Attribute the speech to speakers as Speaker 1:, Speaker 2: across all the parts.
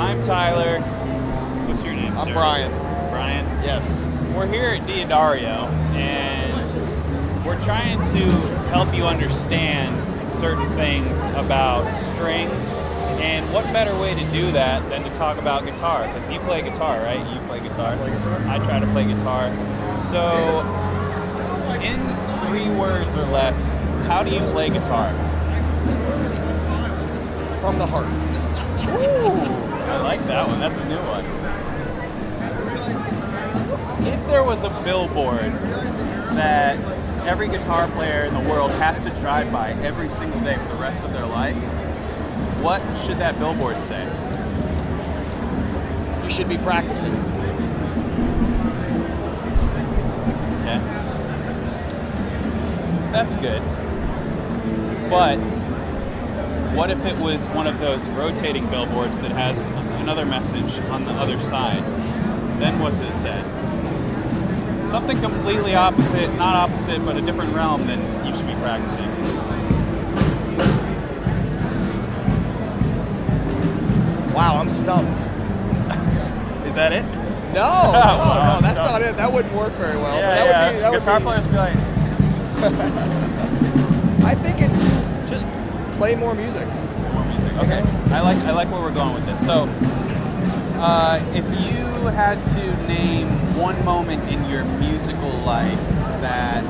Speaker 1: I'm Tyler. What's your name, sir?
Speaker 2: I'm Brian.
Speaker 1: Brian?
Speaker 2: Yes.
Speaker 1: We're here at Diodario, and we're trying to help you understand certain things about strings. And what better way to do that than to talk about guitar? Because you play guitar, right? You play guitar.
Speaker 2: I play guitar.
Speaker 1: I try to play guitar. So, in 3 words or less, how do you play guitar?
Speaker 2: From the heart.
Speaker 1: Ooh, I like that one. That's a new one. If there was a billboard that every guitar player in the world has to drive by every single day for the rest of their life, what should that billboard say?
Speaker 2: You should be practicing.
Speaker 1: Okay. That's good. But what if it was one of those rotating billboards that has another message on the other side? Then what's it said? Something completely opposite, not opposite, but a different realm than you should be practicing.
Speaker 2: Wow, I'm stumped.
Speaker 1: Is that it?
Speaker 2: No,
Speaker 1: Wow,
Speaker 2: no, that's
Speaker 1: stumped.
Speaker 2: not it. That wouldn't work very well.
Speaker 1: Yeah,
Speaker 2: That would
Speaker 1: Guitar
Speaker 2: be,
Speaker 1: players be like,
Speaker 2: I think it's just play more music.
Speaker 1: more music. Okay. I like where we're going with this. So, if you had to name one moment in your musical life that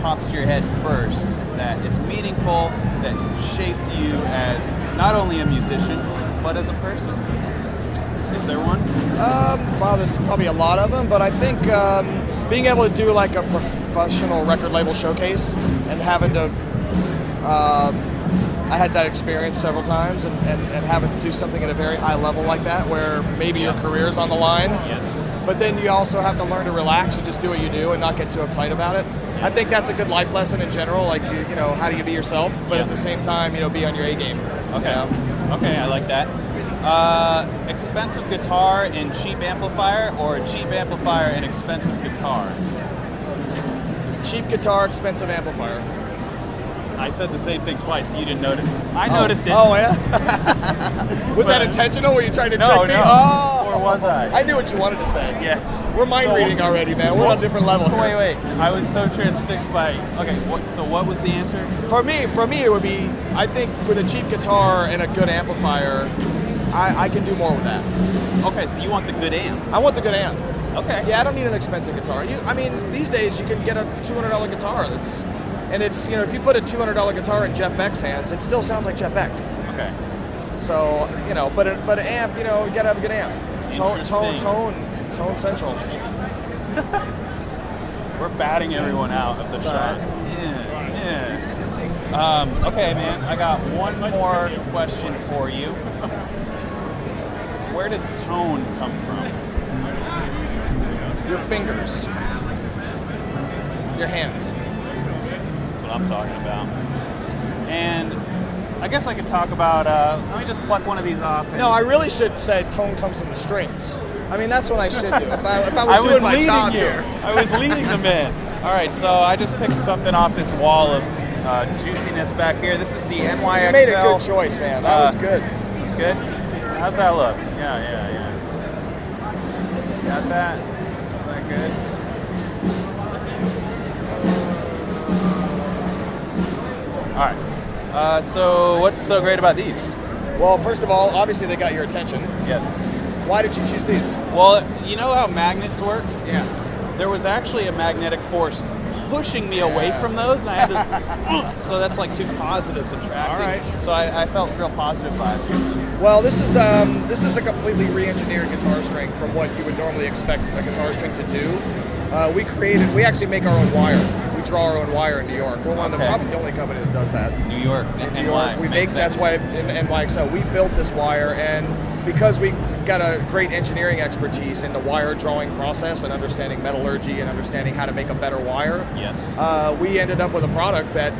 Speaker 1: pops to your head first, that is meaningful, that shaped you as not only a musician, but as a person, is there one?
Speaker 2: Well, there's probably a lot of them, but I think being able to do like a professional record label showcase and having to, I had that experience several times, and having to do something at a very high level like that, where maybe your career's on the line.
Speaker 1: Yes.
Speaker 2: But then you also have to learn to relax and just do what you do and not get too uptight about it. I think that's a good life lesson in general. Like you know, how do you be yourself, but at the same time, be on your A game.
Speaker 1: Okay. Okay, I like that. Expensive guitar and cheap amplifier, or a cheap amplifier and expensive guitar?
Speaker 2: Cheap guitar, expensive amplifier.
Speaker 1: I said the same thing twice. You didn't notice it. I noticed it.
Speaker 2: Oh yeah. Was that
Speaker 1: But-
Speaker 2: intentional? Were you trying to
Speaker 1: No,
Speaker 2: trick me?
Speaker 1: no.
Speaker 2: Oh.
Speaker 1: Or was I?
Speaker 2: I knew what you wanted to say.
Speaker 1: Yes.
Speaker 2: We're mind reading already, man. We're on a different level.
Speaker 1: So
Speaker 2: here.
Speaker 1: wait. I was so transfixed by. Okay. What was the answer?
Speaker 2: For me, it would be. I think with a cheap guitar and a good amplifier, I can do more with that.
Speaker 1: Okay. So you want the good amp?
Speaker 2: I want the good amp.
Speaker 1: Okay.
Speaker 2: Yeah, I don't need an expensive guitar. These days you can get a $200 guitar if you put a $200 guitar in Jeff Beck's hands, it still sounds like Jeff Beck.
Speaker 1: Okay.
Speaker 2: So but an amp, you gotta have a good amp. Tone central.
Speaker 1: We're batting everyone out of the shot. Yeah. Okay, man. I got one more question for you. Where does tone come from?
Speaker 2: Your fingers. Your hands.
Speaker 1: That's what I'm talking about. And I guess I could talk about. Let me just pluck one of these off. And
Speaker 2: No, I really should say tone comes from the strings. That's what I should do. If I
Speaker 1: I
Speaker 2: was doing my
Speaker 1: leading
Speaker 2: job
Speaker 1: you.
Speaker 2: here.
Speaker 1: I was leading them in. All right, so I just picked something off this wall of juiciness back here. This is the NYXL.
Speaker 2: You made a good choice, man. That was good.
Speaker 1: It's good. How's that look? Yeah. Got that? Is that good? All right. So what's so great about these?
Speaker 2: Well, first of all, obviously they got your attention.
Speaker 1: Yes.
Speaker 2: Why did you choose these?
Speaker 1: Well, you know how magnets work?
Speaker 2: Yeah.
Speaker 1: There was actually a magnetic force pushing me away from those, and I had to. So that's like 2 positives attracting.
Speaker 2: All right.
Speaker 1: So I felt real positive vibes.
Speaker 2: Well, this is a completely re-engineered guitar string from what you would normally expect a guitar string to do. We actually make our own wire. We draw our own wire in New York. We're one of probably the only company that does that.
Speaker 1: New York,
Speaker 2: New York. We make that's why in NYXL we built this wire, and because we got a great engineering expertise in the wire drawing process and understanding metallurgy and understanding how to make a better wire.
Speaker 1: Yes.
Speaker 2: We ended up with a product that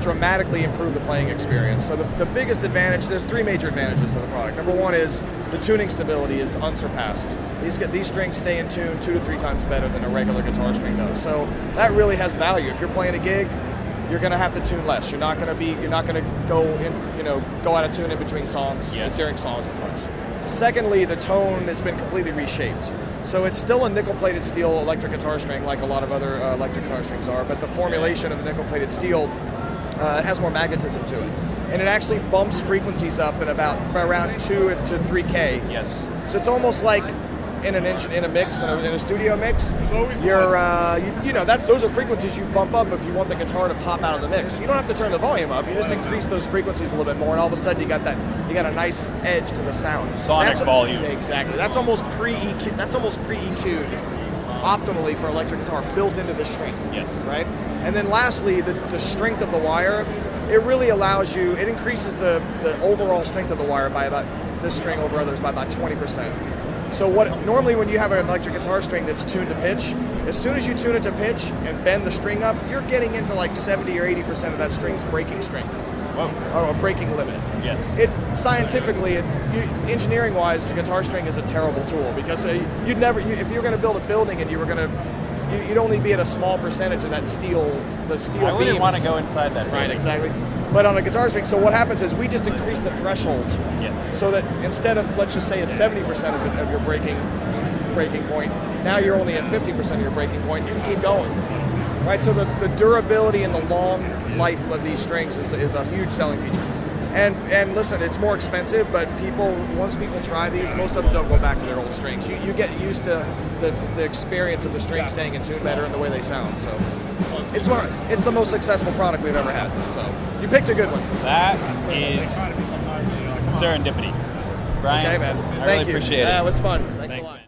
Speaker 2: dramatically improved the playing experience. So the biggest advantage, there's 3 major advantages to the product. Number 1 is the tuning stability is unsurpassed. These strings stay in tune 2 to 3 times better than a regular guitar string does. So that really has value. If you're playing a gig, you're going to have to tune less. You're not going to go out of tune in between songs during songs as much. Secondly, the tone has been completely reshaped. So it's still a nickel-plated steel electric guitar string like a lot of other electric guitar strings are, but the formulation of the nickel-plated steel, it has more magnetism to it. And it actually bumps frequencies up at around 2 to 3K.
Speaker 1: Yes.
Speaker 2: So it's almost like in a mix, in a studio mix, those are frequencies you bump up if you want the guitar to pop out of the mix. You don't have to turn the volume up. You just increase those frequencies a little bit more, and all of a sudden you got a nice edge to the sound.
Speaker 1: Sonic volume.
Speaker 2: Exactly. That's almost pre-EQ. That's almost pre-EQ'd optimally for electric guitar, built into the string.
Speaker 1: Yes.
Speaker 2: Right. And then lastly, the strength of the wire. It really allows you. It increases the overall strength of the wire by about this string over others by about 20%. So normally when you have an electric guitar string that's tuned to pitch, as soon as you tune it to pitch and bend the string up, you're getting into like 70 or 80% of that string's breaking strength.
Speaker 1: Whoa.
Speaker 2: Or a breaking limit.
Speaker 1: Yes.
Speaker 2: Engineering-wise, the guitar string is a terrible tool because if you're going to build a building and you'd only be at a small percentage of that steel beams.
Speaker 1: I wouldn't want to go inside that.
Speaker 2: Right, exactly. But on a guitar string, so what happens is we just increase the threshold.
Speaker 1: Yes.
Speaker 2: So that instead of, let's just say it's 70% of your breaking point, now you're only at 50% of your breaking point. You can keep going. Right, so the durability and the long life of these strings is a huge selling feature. And listen, it's more expensive, but once people try these, most of them don't go back to their old strings. You get used to the experience of the strings staying in tune better and the way they sound. So it's the most successful product we've ever had. So you picked a good one.
Speaker 1: That is serendipity. Brian,
Speaker 2: okay, man.
Speaker 1: I really appreciate it.
Speaker 2: Yeah, it was fun. Thanks a lot.